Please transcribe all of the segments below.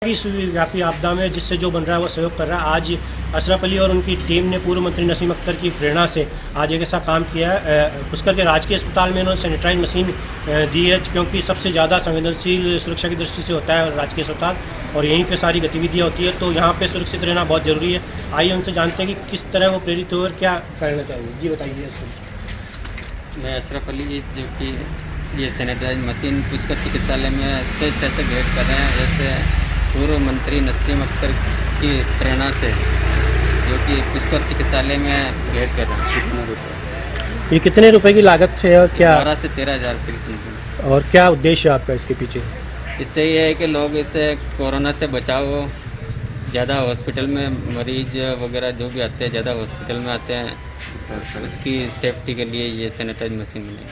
इस व्यापी आपदा में जिससे जो बन रहा है वो सहयोग कर रहा है। आज अशरफ अली और उनकी टीम ने पूर्व मंत्री नसीम अख्तर की प्रेरणा से आज एक ऐसा काम किया है। पुष्कर के राजकीय अस्पताल में उन्होंने सैनिटाइज मशीन दी है, क्योंकि सबसे ज़्यादा संवेदनशील सुरक्षा की दृष्टि से होता है राजकीय अस्पताल, और यहीं पे सारी गतिविधियाँ होती है, तो यहाँ पे सुरक्षित रहना बहुत ज़रूरी है। आइए उनसे जानते हैं कि किस तरह वो प्रेरित हो और क्या करना चाहेंगे। जी बताइए। मैं अशरफ अली, जो कि ये सैनिटाइज मशीन पुष्कर चिकित्सालय में स्वेच्छा से भेंट कर रहे हैं। जैसे पूर्व मंत्री नसीम अख्तर की प्रेरणा से, जो कि पुष्कर चिकित्सालय में भेंट कर रहे हैं। कितना रुपये? ये कितने रुपए की लागत से है और क्या 12 से 13 हज़ार रुपये की समथिंग। और क्या उद्देश्य है आपका इसके पीछे? इससे ये है कि लोग इससे कोरोना से बचाव हो। ज़्यादा हॉस्पिटल में मरीज वगैरह जो भी आते हैं, ज़्यादा हॉस्पिटल में आते हैं, उसकी सेफ्टी के लिए ये सैनिटाइज मशीन बनी।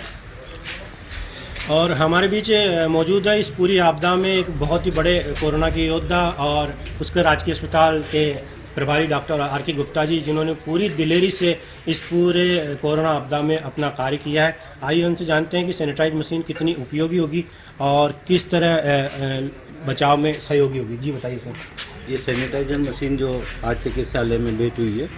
और हमारे बीच मौजूद है इस पूरी आपदा में एक बहुत ही बड़े कोरोना के योद्धा और उसके राजकीय अस्पताल के प्रभारी डॉक्टर आर.के. गुप्ता जी, जिन्होंने पूरी दिलेरी से इस पूरे कोरोना आपदा में अपना कार्य किया है। आइए उनसे जानते हैं कि सैनिटाइज मशीन कितनी उपयोगी होगी और किस तरह बचाव में सहयोगी होगी। जी बताइए सर। ये सैनिटाइजर मशीन जो आज चिकित्सालय में भेंट हुई है,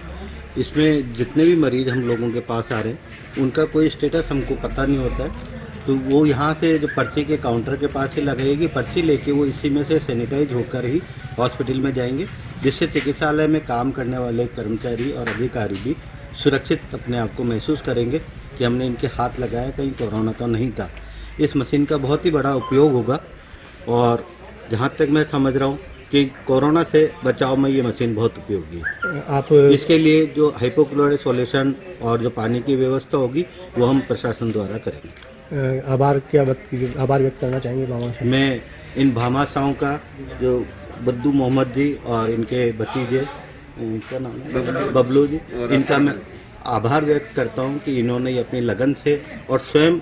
इसमें जितने भी मरीज हम लोगों के पास आ रहे हैं उनका कोई स्टेटस हमको पता नहीं होता है, तो वो यहाँ से जो पर्ची के काउंटर के पास ही लगाएगी, पर्ची लेके वो इसी में से सैनिटाइज होकर ही हॉस्पिटल में जाएंगे, जिससे चिकित्सालय में काम करने वाले कर्मचारी और अधिकारी भी सुरक्षित अपने आप को महसूस करेंगे कि हमने इनके हाथ लगाया, कहीं कोरोना तो नहीं था। इस मशीन का बहुत ही बड़ा उपयोग होगा, और जहाँ तक मैं समझ रहा हूँ कि कोरोना से बचाव में ये मशीन बहुत उपयोगी है। आप इसके लिए जो हाइपोक्लोराइड सॉल्यूशन और जो पानी की व्यवस्था होगी वो हम प्रशासन द्वारा करेंगे। आभार व्यक्त करना चाहेंगे भामाशाह? मैं इन भामाशाहों का, जो बद्दू मोहम्मद जी और इनके भतीजे, क्या नाम है, बबलू जी, इनका मैं आभार व्यक्त करता हूं कि इन्होंने अपनी लगन से और स्वयं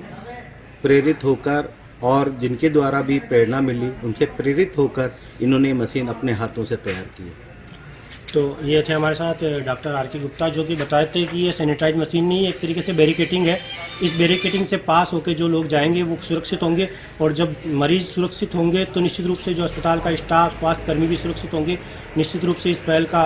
प्रेरित होकर, और जिनके द्वारा भी प्रेरणा मिली उनसे प्रेरित होकर इन्होंने मशीन अपने हाथों से तैयार की है। तो ये थे हमारे साथ डॉक्टर आर.के. गुप्ता, जो कि बताए थे कि ये सैनिटाइज मशीन नहीं, एक तरीके से बैरिकेटिंग है। इस बैरिकेटिंग से पास होकर जो लोग जाएंगे वो सुरक्षित होंगे, और जब मरीज सुरक्षित होंगे तो निश्चित रूप से जो अस्पताल का स्टाफ, स्वास्थ्य कर्मी भी सुरक्षित होंगे। निश्चित रूप से इस पहल का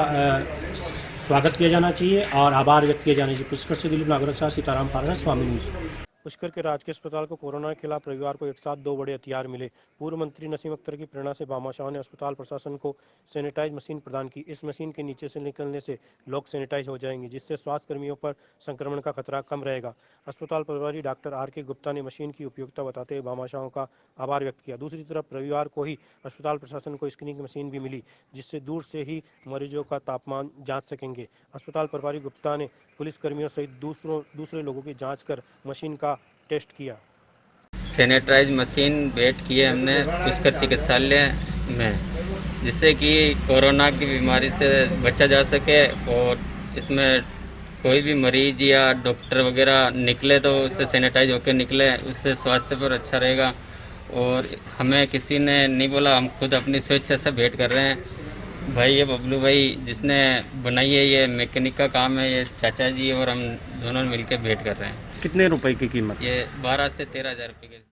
स्वागत किया जाना चाहिए और आभार व्यक्त किया जाना चाहिए। पुष्कर से दिलीप नागरक साथ सीताराम पारगा, स्वामी न्यूज़। पुष्कर के राजकीय अस्पताल को कोरोना के खिलाफ रविवार को एक साथ दो बड़े हथियार मिले। पूर्व मंत्री नसीम अख्तर की प्रेरणा से भामाशाह ने अस्पताल प्रशासन को सैनिटाइज मशीन प्रदान की। इस मशीन के नीचे से निकलने से लोग सैनिटाइज हो जाएंगे, जिससे स्वास्थ्य कर्मियों पर संक्रमण का खतरा कम रहेगा। अस्पताल प्रभारी डॉक्टर आर.के. गुप्ता ने मशीन की उपयोगिता बताते हुए भामाशाहों का आभार व्यक्त किया। दूसरी तरफ रविवार को ही अस्पताल प्रशासन को स्क्रीनिंग मशीन भी मिली, जिससे दूर से ही मरीजों का तापमान जाँच सकेंगे। अस्पताल प्रभारी गुप्ता ने पुलिसकर्मियों सहित दूसरे लोगों की जांच कर मशीन का टेस्ट किया। सैनिटाइज मशीन भेंट की है हमने पुष्कर चिकित्सालय में, जिससे कि कोरोना की बीमारी से बचा जा सके, और इसमें कोई भी मरीज या डॉक्टर वगैरह निकले तो उससे सैनिटाइज होकर निकले, उससे स्वास्थ्य पर अच्छा रहेगा। और हमें किसी ने नहीं बोला, हम खुद अपनी स्वेच्छा से भेंट कर रहे हैं। भाई ये बबलू भाई जिसने बनाई है, ये मैकेनिक का काम है, ये चाचा जी और हम दोनों मिलकर भेंट कर रहे हैं। कितने रुपए की कीमत? ये 12 से 13 हज़ार रुपये के।